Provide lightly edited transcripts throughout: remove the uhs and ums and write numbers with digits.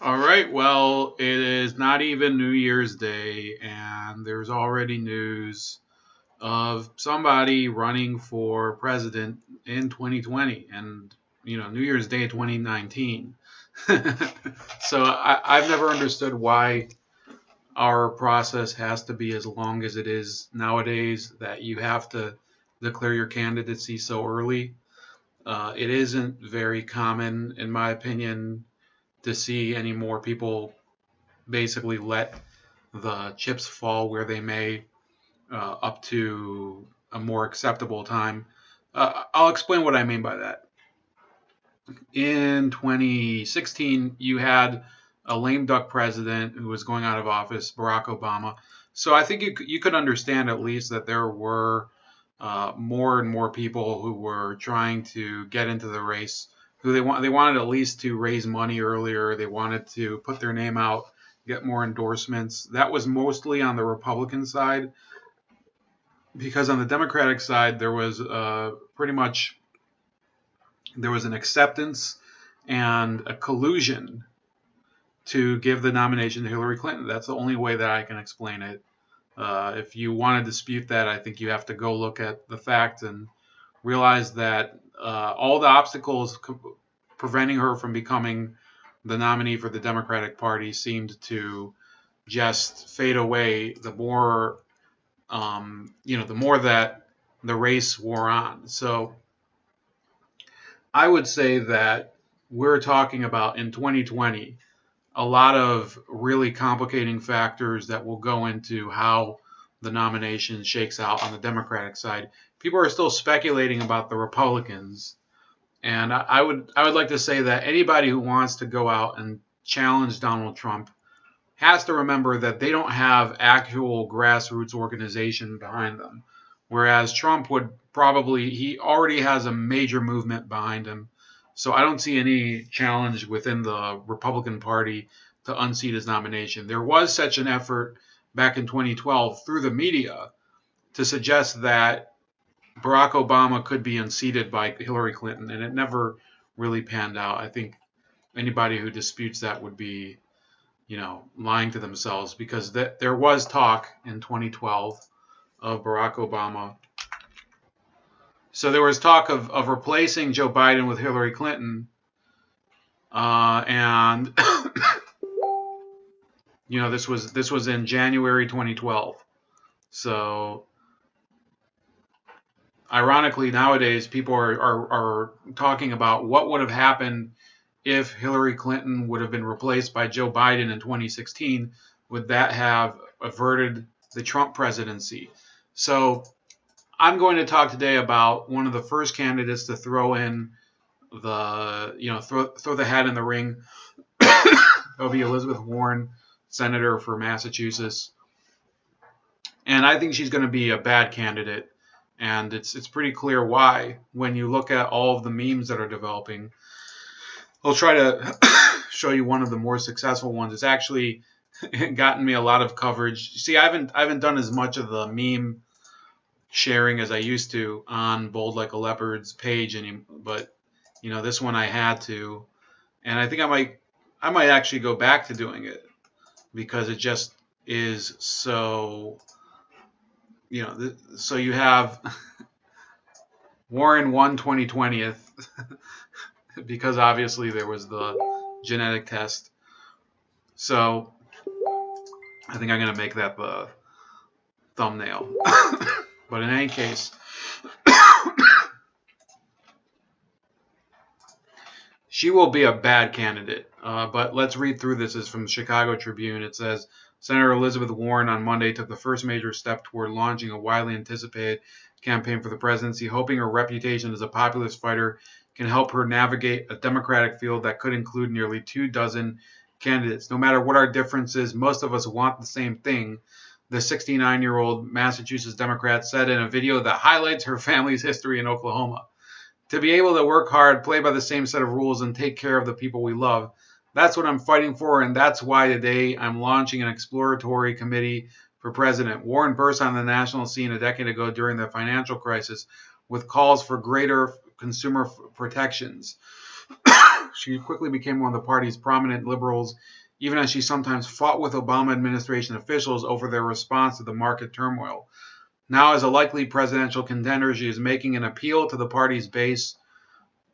All right, well, it is not even New Year's Day, and there's already news of somebody running for president in 2020 and, New Year's Day 2019. So I've never understood why our process has to be as long as it is nowadays, that you have to declare your candidacy so early. It isn't very common, in my opinion, to see any more people basically let the chips fall where they may, up to a more acceptable time. I'll explain what I mean by that. In 2016, you had a lame duck president who was going out of office, Barack Obama. So I think you could understand at least that there were more and more people who were trying to get into the race, who they wanted at least to raise money earlier. They wanted to put their name out, get more endorsements. That was mostly on the Republican side, because on the Democratic side there was pretty much there was an acceptance and a collusion to give the nomination to Hillary Clinton. That's the only way that I can explain it. If you want to dispute that, I think you have to go look at the facts and realize that all the obstacles preventing her from becoming the nominee for the Democratic Party seemed to just fade away the more, the more that the race wore on. So I would say that we're talking about in 2020 a lot of really complicating factors that will go into how the nomination shakes out on the Democratic side. People are still speculating about the Republicans, and I would like to say that anybody who wants to go out and challenge Donald Trump has to remember that they don't have actual grassroots organization behind them. Whereas Trump he already has a major movement behind him. So I don't see any challenge within the Republican Party to unseat his nomination. There was such an effort back in 2012 through the media to suggest that Barack Obama could be unseated by Hillary Clinton, and it never really panned out. I think anybody who disputes that would be, lying to themselves, because there was talk in 2012 of Barack Obama. So there was talk of replacing Joe Biden with Hillary Clinton, and this was in January 2012. So ironically, nowadays people are talking about what would have happened if Hillary Clinton would have been replaced by Joe Biden in 2016. Would that have averted the Trump presidency? So I'm going to talk today about one of the first candidates to throw in throw the hat in the ring. That'll be Elizabeth Warren, senator for Massachusetts. And I think she's going to be a bad candidate. And it's pretty clear why when you look at all of the memes that are developing. I'll try to show you one of the more successful ones. It's actually gotten me a lot of coverage. See, I haven't done as much of the meme sharing as I used to on Bold Like a Leopard's page but this one I had to, and I think I might actually go back to doing it, because it just is so, so you have Warren won 2020th because obviously there was the genetic test. So I think I'm going to make that the thumbnail. But in any case, she will be a bad candidate. But let's read through this. It's from the Chicago Tribune. It says, Senator Elizabeth Warren on Monday took the first major step toward launching a widely anticipated campaign for the presidency, hoping her reputation as a populist fighter can help her navigate a Democratic field that could include nearly 24 candidates. No matter what our differences, most of us want the same thing, the 69-year-old Massachusetts Democrat said in a video that highlights her family's history in Oklahoma. To be able to work hard, play by the same set of rules, and take care of the people we love. That's what I'm fighting for, and that's why today I'm launching an exploratory committee for president. Warren burst on the national scene a decade ago during the financial crisis with calls for greater consumer protections. She quickly became one of the party's prominent liberals, even as she sometimes fought with Obama administration officials over their response to the market turmoil. Now, as a likely presidential contender, she is making an appeal to the party's base.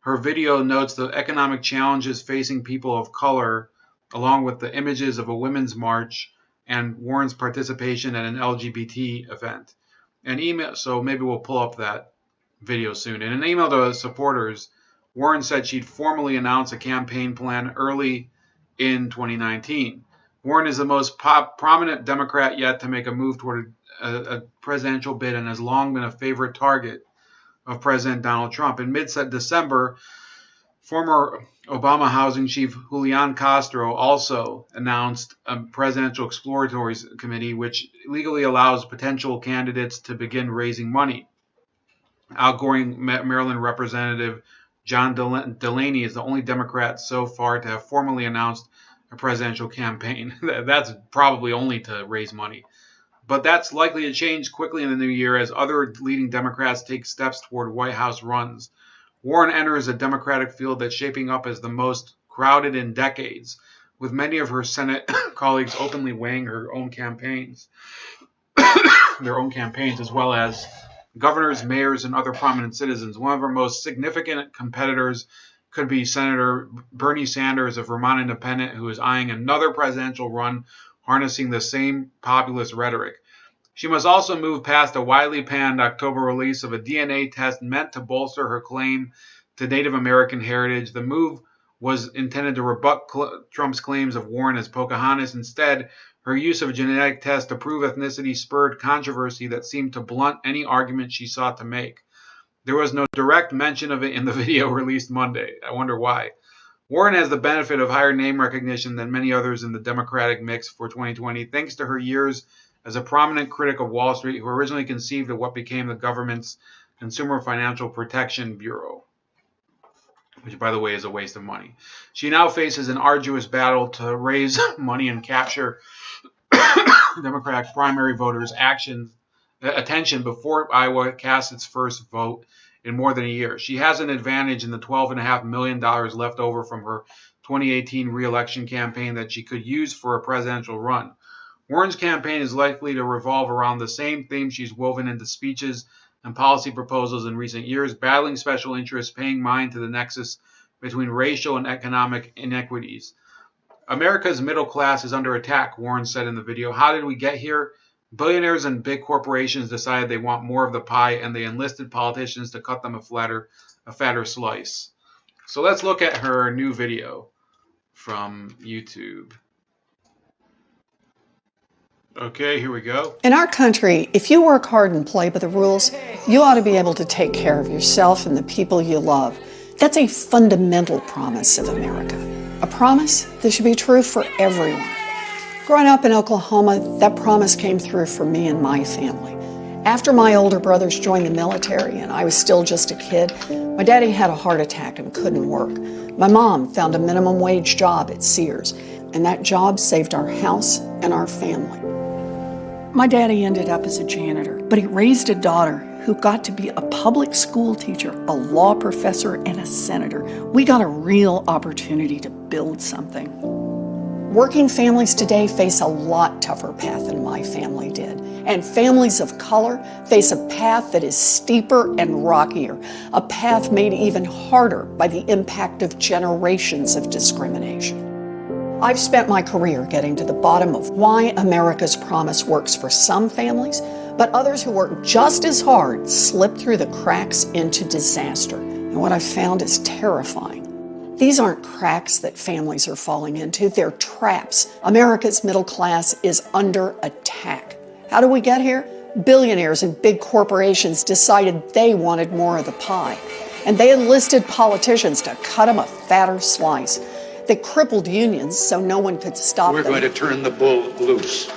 Her video notes the economic challenges facing people of color, along with the images of a women's march and Warren's participation at an LGBT event. So maybe we'll pull up that video soon. In an email to supporters, Warren said she'd formally announce a campaign plan early in 2019. Warren is the most prominent Democrat yet to make a move toward a presidential bid and has long been a favorite target of President Donald Trump. In mid-December, former Obama housing chief Julian Castro also announced a presidential exploratory committee which legally allows potential candidates to begin raising money. Outgoing Maryland Representative John Delaney is the only Democrat so far to have formally announced a presidential campaign. That's probably only to raise money. But that's likely to change quickly in the new year as other leading Democrats take steps toward White House runs. Warren enters a Democratic field that's shaping up as the most crowded in decades, with many of her Senate colleagues openly weighing their own campaigns, as well as governors, mayors, and other prominent citizens. One of her most significant competitors could be Senator Bernie Sanders, a Vermont independent, who is eyeing another presidential run, harnessing the same populist rhetoric. She must also move past a widely panned October release of a DNA test meant to bolster her claim to Native American heritage. The move was intended to rebut Trump's claims of Warren as Pocahontas. Instead, her use of a genetic test to prove ethnicity spurred controversy that seemed to blunt any argument she sought to make. There was no direct mention of it in the video released Monday. I wonder why. Warren has the benefit of higher name recognition than many others in the Democratic mix for 2020, thanks to her years as a prominent critic of Wall Street who originally conceived of what became the government's Consumer Financial Protection Bureau, which, by the way, is a waste of money. She now faces an arduous battle to raise money and capture Democratic primary voters' attention before Iowa casts its first vote in more than a year. She has an advantage in the $12.5 million left over from her 2018 re-election campaign that she could use for a presidential run. Warren's campaign is likely to revolve around the same themes she's woven into speeches and policy proposals in recent years: battling special interests, paying mind to the nexus between racial and economic inequities. America's middle class is under attack, Warren said in the video. How did we get here? Billionaires and big corporations decided they want more of the pie, and they enlisted politicians to cut them a fatter slice. So let's look at her new video from YouTube. Okay, here we go. In our country, if you work hard and play by the rules, you ought to be able to take care of yourself and the people you love. That's a fundamental promise of America. A promise that should be true for everyone. Growing up in Oklahoma, that promise came through for me and my family. After my older brothers joined the military and I was still just a kid, my daddy had a heart attack and couldn't work. My mom found a minimum wage job at Sears, and that job saved our house and our family. My daddy ended up as a janitor, but he raised a daughter who got to be a public school teacher, a law professor, and a senator. We got a real opportunity to build something. Working families today face a lot tougher path than my family did. And families of color face a path that is steeper and rockier, a path made even harder by the impact of generations of discrimination. I've spent my career getting to the bottom of why America's promise works for some families, but others who work just as hard slip through the cracks into disaster. And what I've found is terrifying. These aren't cracks that families are falling into, they're traps. America's middle class is under attack. How do we get here? Billionaires and big corporations decided they wanted more of the pie, and they enlisted politicians to cut them a fatter slice. They crippled unions so no one could stop them. We're going to turn the bull loose.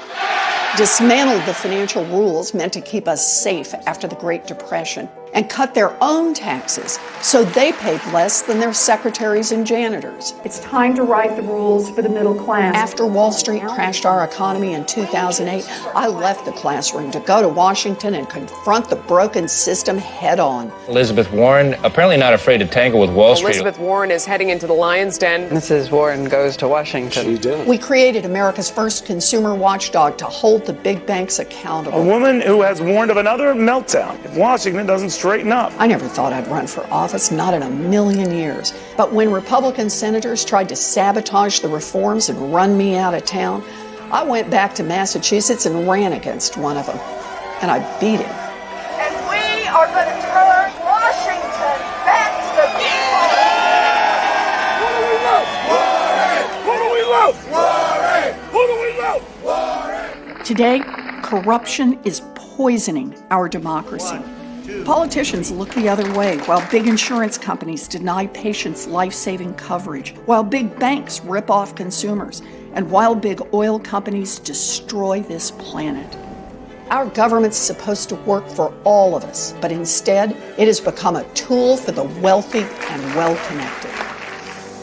Dismantled the financial rules meant to keep us safe after the Great Depression. and cut their own taxes so they paid less than their secretaries and janitors. It's time to write the rules for the middle class. After Wall Street crashed our economy in 2008, I left the classroom to go to Washington and confront the broken system head on. Elizabeth Warren, apparently not afraid to tangle with Wall Street. Elizabeth Warren is heading into the lion's den. Mrs. Warren goes to Washington. She did. We created America's first consumer watchdog to hold the big banks accountable. A woman who has warned of another meltdown if Washington doesn't straighten up. I never thought I'd run for office, not in a million years. But when Republican senators tried to sabotage the reforms and run me out of town, I went back to Massachusetts and ran against one of them. And I beat him. And we are going to turn Washington back to the people. What do we lose? Warren! Who do we lose? Warren! Today, corruption is poisoning our democracy. Politicians look the other way while big insurance companies deny patients life-saving coverage, while big banks rip off consumers, and while big oil companies destroy this planet. Our government's supposed to work for all of us, but instead, it has become a tool for the wealthy and well-connected.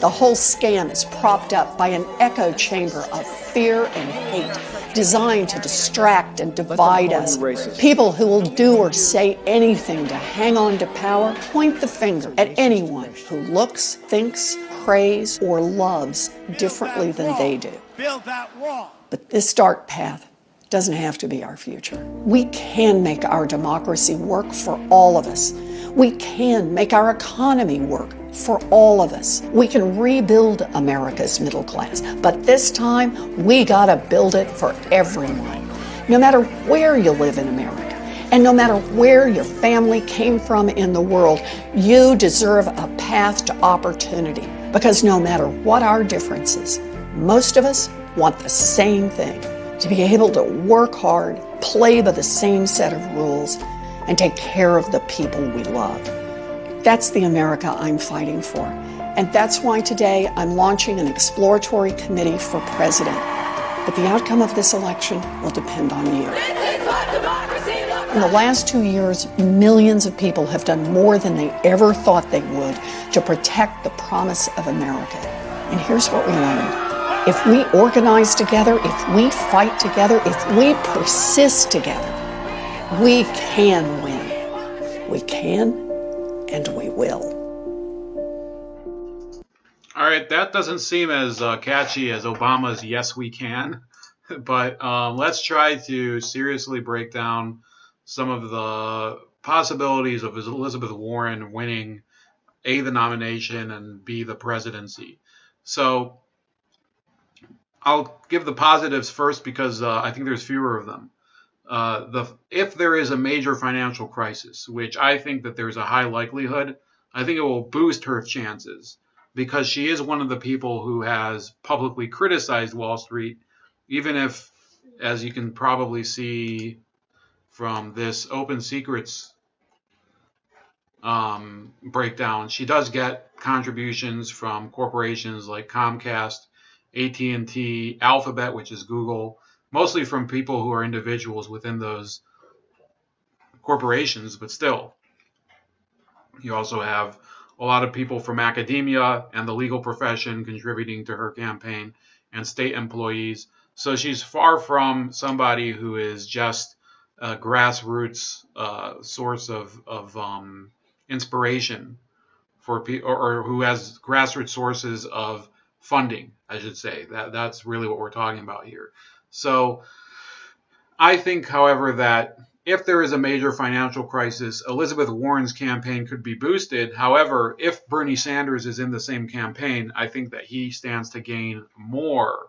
The whole scam is propped up by an echo chamber of fear and hate, designed to distract and divide us. People who will do or say anything to hang on to power point the finger at anyone who looks, thinks, prays, or loves differently than they do. Build that wall. But this dark path doesn't have to be our future. We can make our democracy work for all of us. We can make our economy work for all of us. We can rebuild America's middle class, but this time we gotta build it for everyone. No matter where you live in America, and no matter where your family came from in the world, you deserve a path to opportunity. Because no matter what our differences, most of us want the same thing: to be able to work hard, play by the same set of rules, and take care of the people we love. That's the America I'm fighting for. And that's why today I'm launching an exploratory committee for president. But the outcome of this election will depend on you. This is what democracy looks like. In the last 2 years, millions of people have done more than they ever thought they would to protect the promise of America. And here's what we learned. If we organize together, if we fight together, if we persist together, we can win. We can, and we will. All right, that doesn't seem as catchy as Obama's "Yes, we can," but let's try to seriously break down some of the possibilities of Elizabeth Warren winning A, the nomination, and B, the presidency. So I'll give the positives first because I think there's fewer of them. If there is a major financial crisis, which I think that there's a high likelihood, I think it will boost her chances because she is one of the people who has publicly criticized Wall Street, even if, as you can probably see from this Open Secrets breakdown, she does get contributions from corporations like Comcast, AT&T, Alphabet, which is Google, mostly from people who are individuals within those corporations, but still. You also have a lot of people from academia and the legal profession contributing to her campaign, and state employees. So she's far from somebody who is just a grassroots source of inspiration for people, or who has grassroots sources of funding, I should say. That's really what we're talking about here. So I think, however, that if there is a major financial crisis, Elizabeth Warren's campaign could be boosted. However, if Bernie Sanders is in the same campaign, I think that he stands to gain more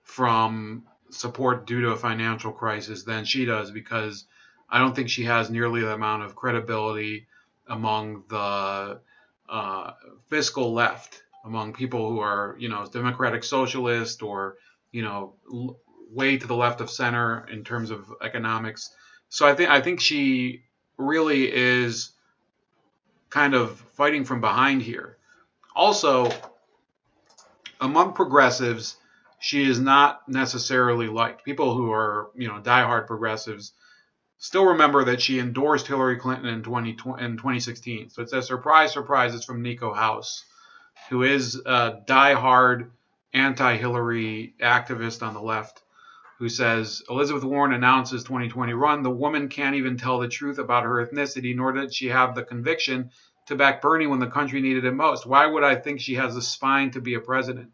from support due to a financial crisis than she does, because I don't think she has nearly the amount of credibility among the fiscal left, among people who are, democratic socialist or, way to the left of center in terms of economics. So I think she really is kind of fighting from behind here. Also, among progressives, she is not necessarily liked. People who are, diehard progressives still remember that she endorsed Hillary Clinton in 2016. So it says, surprise, surprise, it's from Nico House, who is a diehard anti-Hillary activist on the left, who says, Elizabeth Warren announces 2020 run. The woman can't even tell the truth about her ethnicity, nor did she have the conviction to back Bernie when the country needed it most. Why would I think she has the spine to be a president?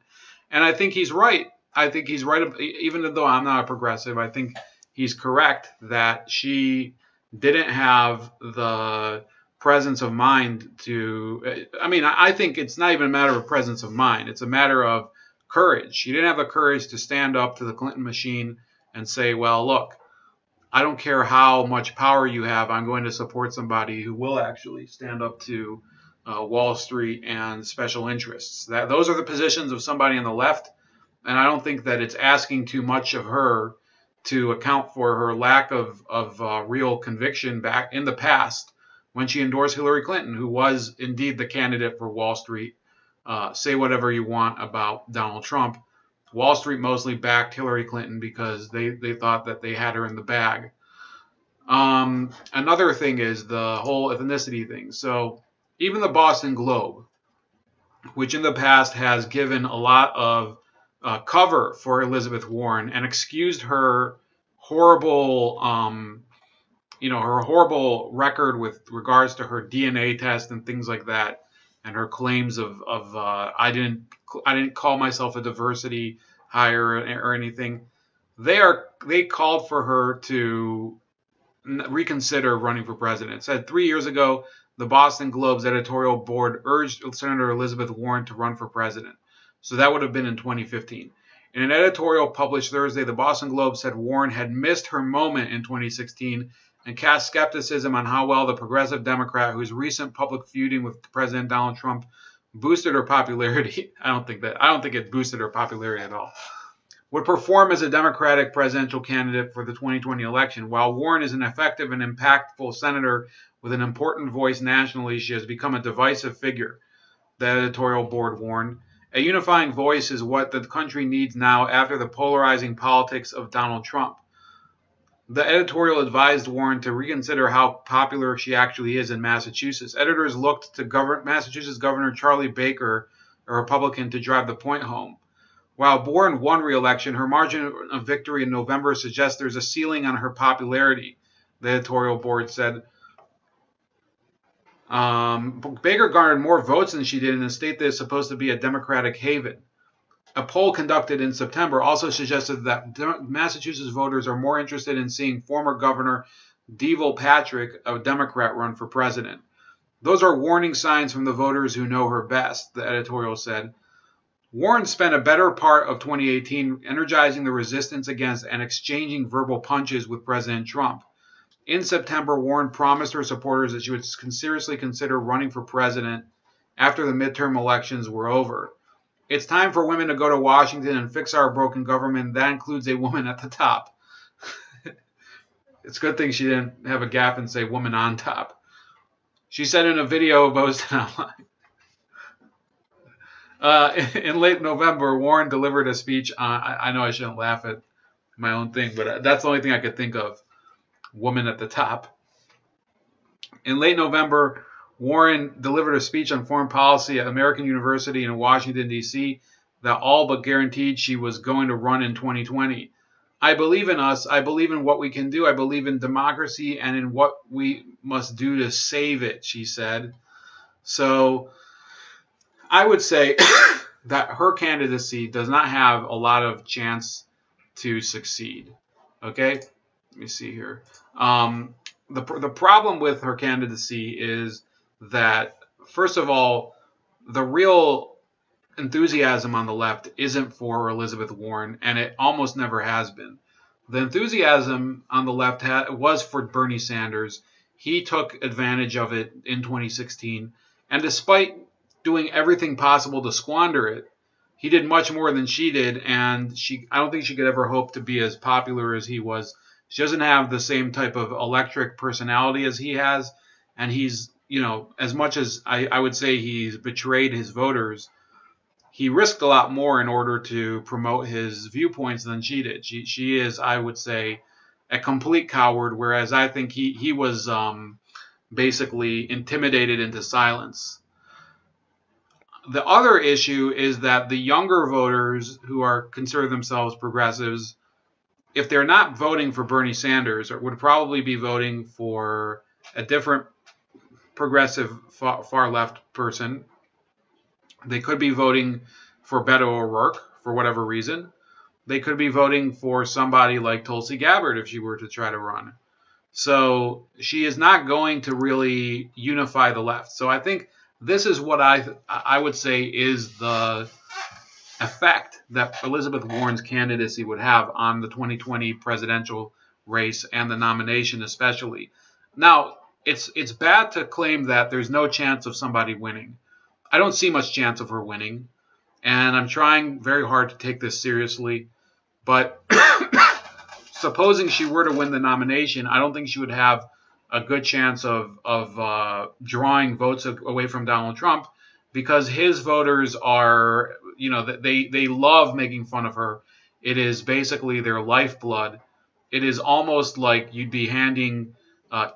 And I think he's right. I think he's right, even though I'm not a progressive. I think he's correct that she didn't have the presence of mind to, I mean, I think it's not even a matter of presence of mind. It's a matter of courage. She didn't have the courage to stand up to the Clinton machine and say, well, look, I don't care how much power you have. I'm going to support somebody who will actually stand up to Wall Street and special interests. Those are the positions of somebody on the left. And I don't think that it's asking too much of her to account for her lack of real conviction back in the past when she endorsed Hillary Clinton, who was indeed the candidate for Wall Street. Say whatever you want about Donald Trump. Wall Street mostly backed Hillary Clinton because they thought that they had her in the bag. Another thing is the whole ethnicity thing. So even the Boston Globe, which in the past has given a lot of cover for Elizabeth Warren and excused her horrible, her horrible record with regards to her DNA test and things like that, and her claims of I didn't call myself a diversity hire or anything. They called for her to reconsider running for president. It said 3 years ago, the Boston Globe's editorial board urged Senator Elizabeth Warren to run for president. So that would have been in 2015. In an editorial published Thursday, the Boston Globe said Warren had missed her moment in 2016 and cast skepticism on how well the progressive Democrat, whose recent public feuding with President Donald Trump boosted her popularity. I don't think it boosted her popularity at all. Would perform as a Democratic presidential candidate for the 2020 election. While Warren is an effective and impactful senator with an important voice nationally, she has become a divisive figure, the editorial board warned. A unifying voice is what the country needs now after the polarizing politics of Donald Trump. The editorial advised Warren to reconsider how popular she actually is in Massachusetts. Editors looked to Massachusetts Governor Charlie Baker, a Republican, to drive the point home. While Warren won re-election, her margin of victory in November suggests there's a ceiling on her popularity, the editorial board said. Baker garnered more votes than she did in a state that is supposed to be a Democratic haven. A poll conducted in September also suggested that Massachusetts voters are more interested in seeing former Governor Deval Patrick, a Democrat, run for president. Those are warning signs from the voters who know her best, the editorial said. Warren spent a better part of 2018 energizing the resistance against and exchanging verbal punches with President Trump. In September, Warren promised her supporters that she would seriously consider running for president after the midterm elections were over. It's time for women to go to Washington and fix our broken government. That includes a woman at the top. It's a good thing she didn't have a gap and say woman on top. She said in a video posted online. In late November, Warren delivered a speech on, I know I shouldn't laugh at my own thing, but that's the only thing I could think of. Woman at the top. In late November, Warren delivered a speech on foreign policy at American University in Washington, D.C. that all but guaranteed she was going to run in 2020. I believe in us. I believe in what we can do. I believe in democracy and in what we must do to save it, she said. So I would say that her candidacy does not have a lot of chance to succeed. Okay? Let me see here. The problem with her candidacy is that, first of all, the real enthusiasm on the left isn't for Elizabeth Warren, and it almost never has been. The enthusiasm on the left was for Bernie Sanders. He took advantage of it in 2016, and despite doing everything possible to squander it, he did much more than she did, and I don't think she could ever hope to be as popular as he was. She doesn't have the same type of electric personality as he has, and he's, as much as I would say he's betrayed his voters, he risked a lot more in order to promote his viewpoints than she did. She is, I would say, a complete coward, whereas I think he was basically intimidated into silence. The other issue is that the younger voters who are consider themselves progressives, if they're not voting for Bernie Sanders, would probably be voting for a different progressive far left person. They could be voting for Beto O'Rourke for whatever reason. They could be voting for somebody like Tulsi Gabbard if she were to try to run. So she is not going to really unify the left. So I think this is what I would say is the effect that Elizabeth Warren's candidacy would have on the 2020 presidential race and the nomination especially. Now, it's bad to claim that there's no chance of somebody winning. I don't see much chance of her winning, and I'm trying very hard to take this seriously. But supposing she were to win the nomination, I don't think she would have a good chance of drawing votes away from Donald Trump, because his voters are, they love making fun of her. It is basically their lifeblood. It is almost like you'd be handing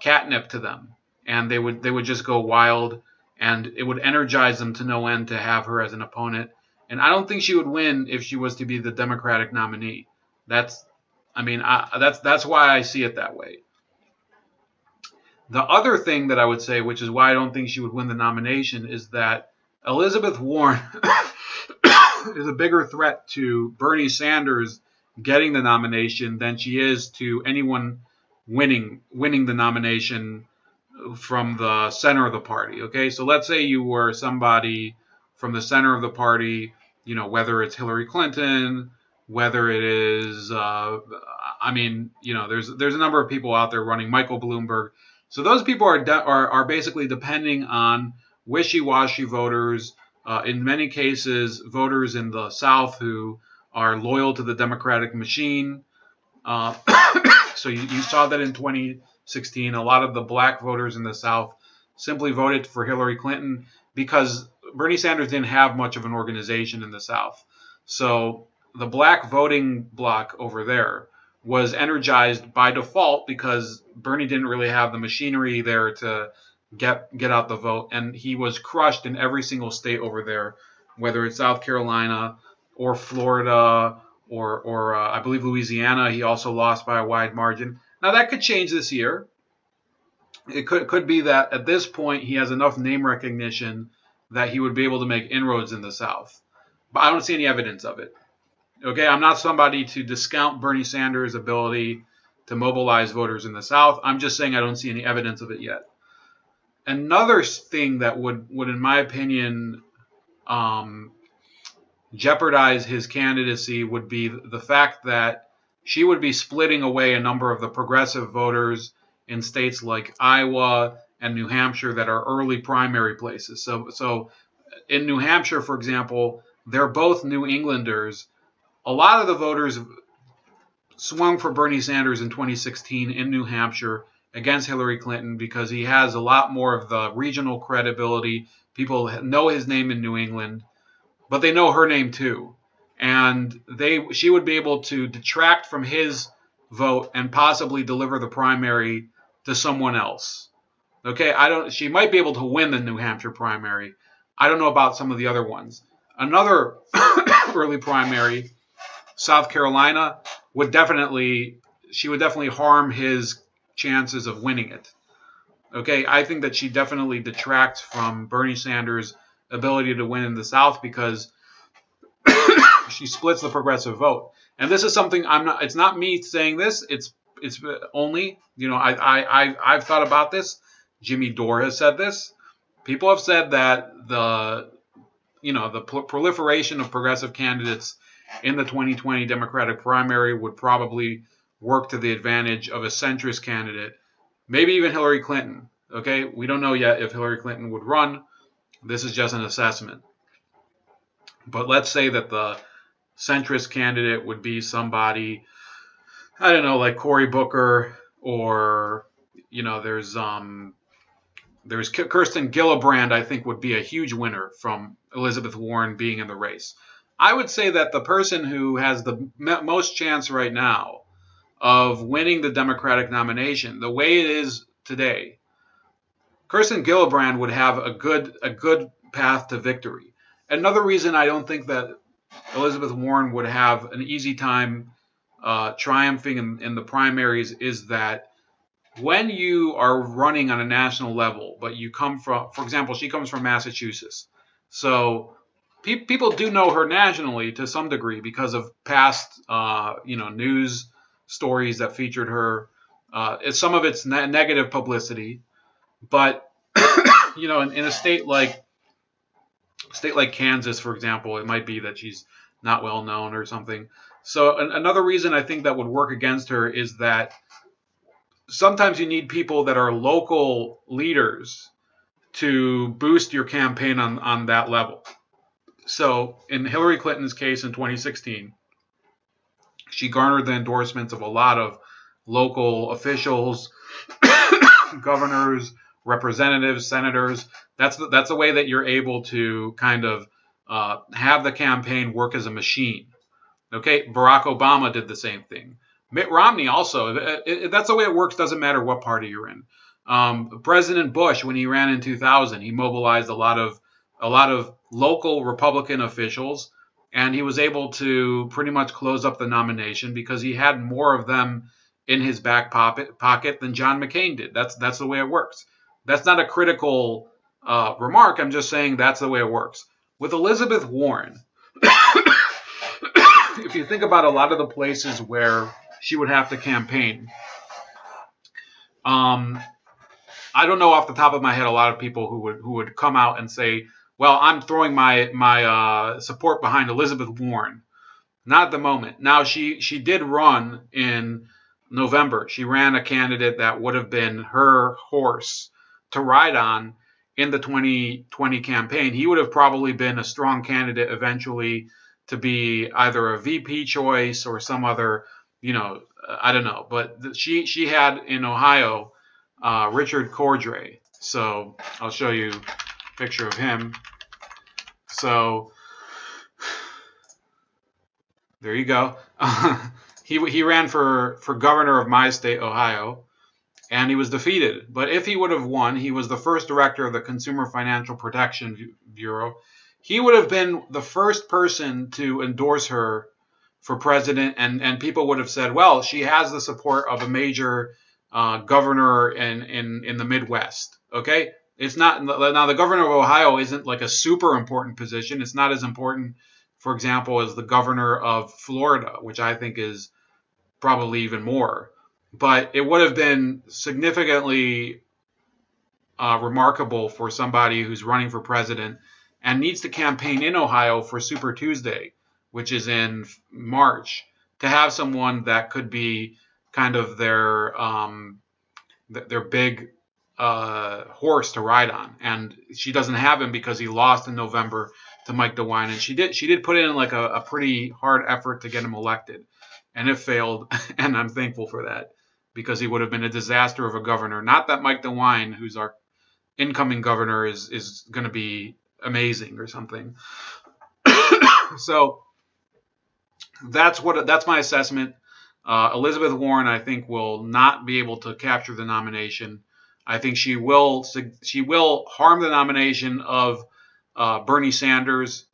catnip to them, and they would just go wild, and it would energize them to no end to have her as an opponent. And I don't think she would win if she was to be the Democratic nominee. That's why I see it that way. The other thing that I would say, which is why I don't think she would win the nomination, is that Elizabeth Warren is a bigger threat to Bernie Sanders getting the nomination than she is to anyone winning the nomination from the center of the party. Okay, so let's say you were somebody from the center of the party, whether it's Hillary Clinton, whether it is, there's a number of people out there running, Michael Bloomberg. So those people are basically depending on wishy-washy voters, in many cases, voters in the South who are loyal to the Democratic machine. So you saw that in 2016. A lot of the black voters in the South simply voted for Hillary Clinton because Bernie Sanders didn't have much of an organization in the South. So the black voting bloc over there was energized by default because Bernie didn't really have the machinery there to get out the vote, and he was crushed in every single state over there, whether it's South Carolina or Florida or I believe Louisiana. He also lost by a wide margin. Now that could change this year. It could be that at this point he has enough name recognition that he would be able to make inroads in the South, but I don't see any evidence of it. Okay, I'm not somebody to discount Bernie Sanders' ability to mobilize voters in the South. I'm just saying I don't see any evidence of it yet. Another thing that would in my opinion, jeopardize his candidacy would be the fact that she would be splitting away a number of the progressive voters in states like Iowa and New Hampshire that are early primary places. So in New Hampshire, for example, they're both New Englanders. A lot of the voters swung for Bernie Sanders in 2016 in New Hampshire against Hillary Clinton because he has a lot more of the regional credibility. People know his name in New England, but they know her name too. And she would be able to detract from his vote and possibly deliver the primary to someone else. Okay, she might be able to win the New Hampshire primary. I don't know about some of the other ones. Another early primary, South Carolina, she would definitely harm his chances of winning it. Okay, I think that she definitely detracts from Bernie Sanders' ability to win in the South because she splits the progressive vote. And this is something it's not me saying this, it's only, I've thought about this. Jimmy Dore has said this. People have said that the proliferation of progressive candidates in the 2020 Democratic primary would probably work to the advantage of a centrist candidate, maybe even Hillary Clinton. Okay, we don't know yet if Hillary Clinton would run. This is just an assessment. But let's say that the centrist candidate would be somebody, I don't know, like Cory Booker, or there's Kirsten Gillibrand. I think would be a huge winner from Elizabeth Warren being in the race. I would say that the person who has the most chance right now of winning the Democratic nomination, the way it is today, Kirsten Gillibrand would have a good path to victory. Another reason I don't think that Elizabeth Warren would have an easy time triumphing in the primaries is that when you are running on a national level, but you come from, for example, she comes from Massachusetts, so people do know her nationally to some degree because of past, news stories that featured her. Some of it's negative publicity, but in a state like Kansas, for example, it might be that she's not well known or something. So another reason I think that would work against her is that sometimes you need people that are local leaders to boost your campaign on that level. So in Hillary Clinton's case in 2016, she garnered the endorsements of a lot of local officials, governors, representatives, senators. That's the way that you're able to kind of have the campaign work as a machine. Okay, Barack Obama did the same thing. Mitt Romney also. That's the way it works. Doesn't matter what party you're in. President Bush, when he ran in 2000, he mobilized a lot of local Republican officials, and he was able to pretty much close up the nomination because he had more of them in his back pocket than John McCain did. That's the way it works. That's not a critical remark. I'm just saying that's the way it works. With Elizabeth Warren, if you think about a lot of the places where she would have to campaign, I don't know off the top of my head a lot of people who would come out and say, "Well, I'm throwing my support behind Elizabeth Warren." Not at the moment. Now she did run in November. She ran a candidate that would have been her horse to ride on in the 2020 campaign. He would have probably been a strong candidate eventually to be either a VP choice or some other, I don't know. But she had in Ohio Richard Cordray. So I'll show you a picture of him. So there you go. He ran for governor of my state, Ohio, and he was defeated. But if he would have won, he was the first director of the Consumer Financial Protection Bureau. He would have been the first person to endorse her for president, and people would have said, well, she has the support of a major governor in the Midwest. Okay, it's not now the governor of Ohio isn't like a super important position. It's not as important, for example, as the governor of Florida, which I think is probably even more. But it would have been significantly remarkable for somebody who's running for president and needs to campaign in Ohio for Super Tuesday, which is in March, to have someone that could be kind of their big horse to ride on. And she doesn't have him because he lost in November to Mike DeWine, and she did put in like a pretty hard effort to get him elected, and it failed, and I'm thankful for that because he would have been a disaster of a governor. Not that Mike DeWine, who's our incoming governor, is going to be amazing or something. So that's my assessment. Elizabeth Warren, I think, will not be able to capture the nomination. I think she will harm the nomination of Bernie Sanders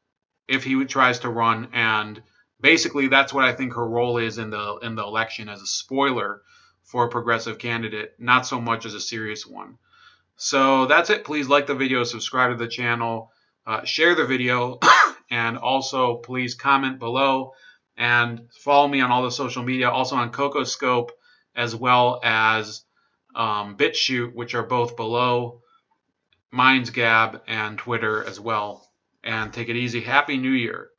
if he tries to run, and basically that's what I think her role is in the election, as a spoiler for a progressive candidate, not so much as a serious one. So that's it. Please like the video, subscribe to the channel, share the video, and also please comment below and follow me on all the social media, also on CocoScope as well as BitChute, which are both below. Mine's Gab and Twitter as well. And take it easy. Happy New Year.